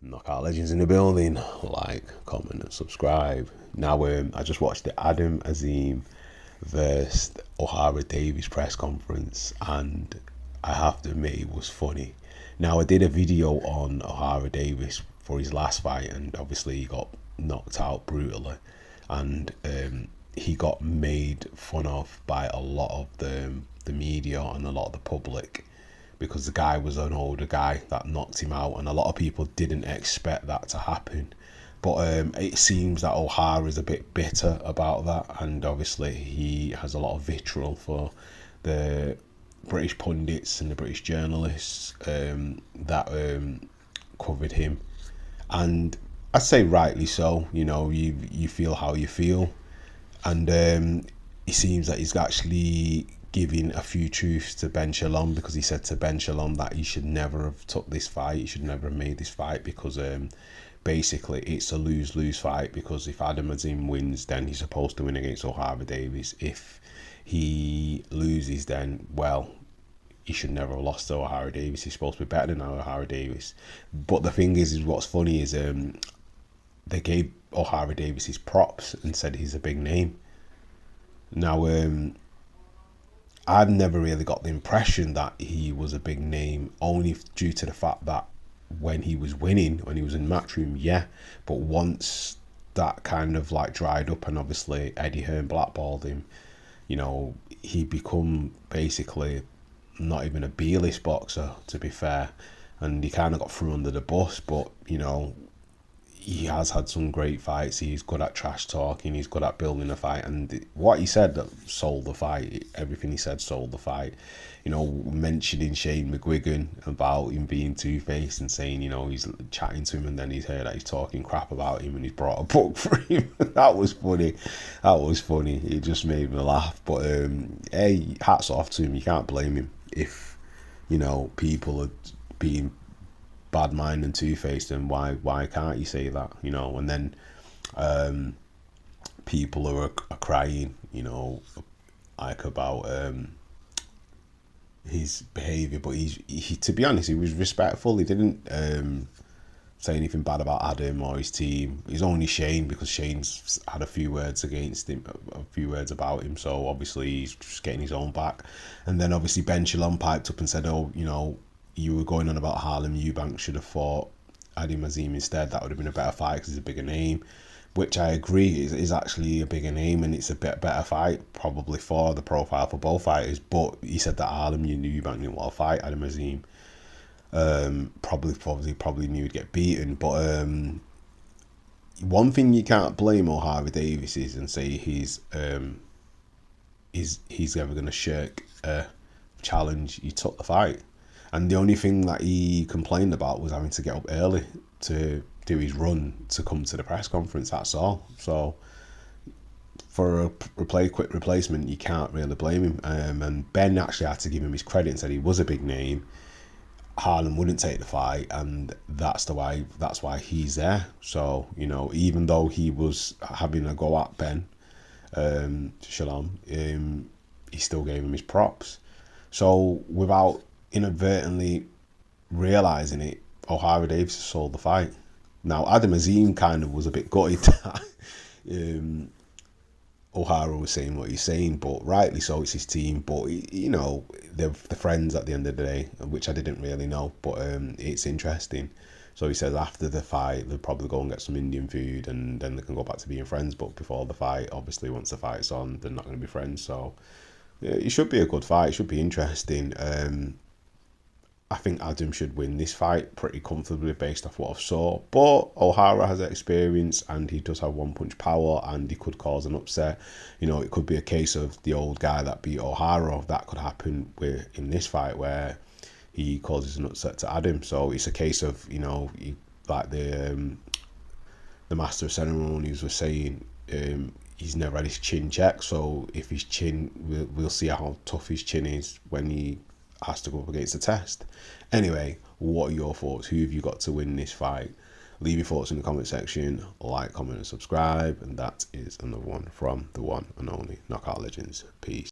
Knockout Legends in the building. Like, comment, and subscribe. Now, I just watched the Adam Azim Vs O'Hara Davis press conference, and I have to admit it was funny. Now, I did a video on O'Hara Davis for his last fight, and obviously he got knocked out brutally, and he got made fun of by a lot of the media and a lot of the public, because the guy was an older guy that knocked him out, and a lot of people didn't expect that to happen. But it seems that O'Hara is a bit bitter about that, and obviously he has a lot of vitriol for the British pundits and the British journalists that covered him. And I'd say rightly so. You know, you feel how you feel, and it seems that he's actually giving a few truths to Ben Shalom, because he said to Ben Shalom that he should never have took this fight, he should never have made this fight, because basically it's a lose-lose fight, because if Adam Azim wins, then he's supposed to win against O'Hara Davis. If he loses, then, well, he should never have lost to O'Hara Davis. He's supposed to be better than O'Hara Davis. But the thing is what's funny is they gave O'Hara Davis his props and said he's a big name. Now, I've never really got the impression that he was a big name, only due to the fact that when he was winning, when he was in Matchroom, yeah. But once that kind of like dried up, and obviously Eddie Hearn blackballed him, you know, he become basically not even a B-list boxer, to be fair. And he kind of got thrown under the bus, but, you know, he has had some great fights. He's good at trash talking. He's good at building a fight. And what he said that sold the fight. Everything he said sold the fight. You know, mentioning Shane McGuigan about him being two-faced and saying, you know, he's chatting to him and then he's heard that he's talking crap about him and he's brought a book for him. That was funny. That was funny. It just made me laugh. But, hey, hats off to him. You can't blame him if, you know, people are being bad mind and two-faced, and why can't you say that, you know? And then people are crying, you know, like about his behaviour, but he to be honest, he was respectful. He didn't say anything bad about Adam or his team. He's only Shane, because Shane's had a few words against him, a few words about him, so obviously he's just getting his own back. And then obviously Ben Shalom piped up and said, oh, you know, you were going on about Harlem Eubank should have fought Adam Azim instead. That would have been a better fight because he's a bigger name, which I agree is actually a bigger name, and it's a bit better fight probably for the profile for both fighters. But he said that Harlem Eubank didn't want to fight Adam Azim. Probably knew he'd get beaten. But one thing you can't blame O'Hara Davis is and say he's ever going to shirk a challenge. He took the fight. And the only thing that he complained about was having to get up early to do his run to come to the press conference. That's all. So for a quick replacement, you can't really blame him. And Ben actually had to give him his credit and said he was a big name. Harlem wouldn't take the fight, and that's why he's there. So, you know, even though he was having a go at Ben Shalom, he still gave him his props. So without inadvertently realising it, O'Hara Davis sold the fight. Now, Adam Azim kind of was a bit gutted that O'Hara was saying what he's saying, but rightly so, it's his team. But, you know, they're the friends at the end of the day, which I didn't really know, but it's interesting. So he says after the fight, they'll probably go and get some Indian food, and then they can go back to being friends. But before the fight, obviously, once the fight's on, they're not going to be friends. So yeah, it should be a good fight. It should be interesting. I think Adam should win this fight pretty comfortably based off what I saw. But O'Hara has experience, and he does have one-punch power, and he could cause an upset. You know, it could be a case of the old guy that beat O'Hara. That could happen in this fight where he causes an upset to Adam. So it's a case of, you know, like the master of ceremonies was saying, he's never had his chin checked. So if his chin, we'll see how tough his chin is when he has to go up against the test. Anyway, what are your thoughts? Who have you got to win this fight? Leave your thoughts in the comment section. Like, comment, and subscribe. And that is another one from the one and only Knockout Legends. Peace.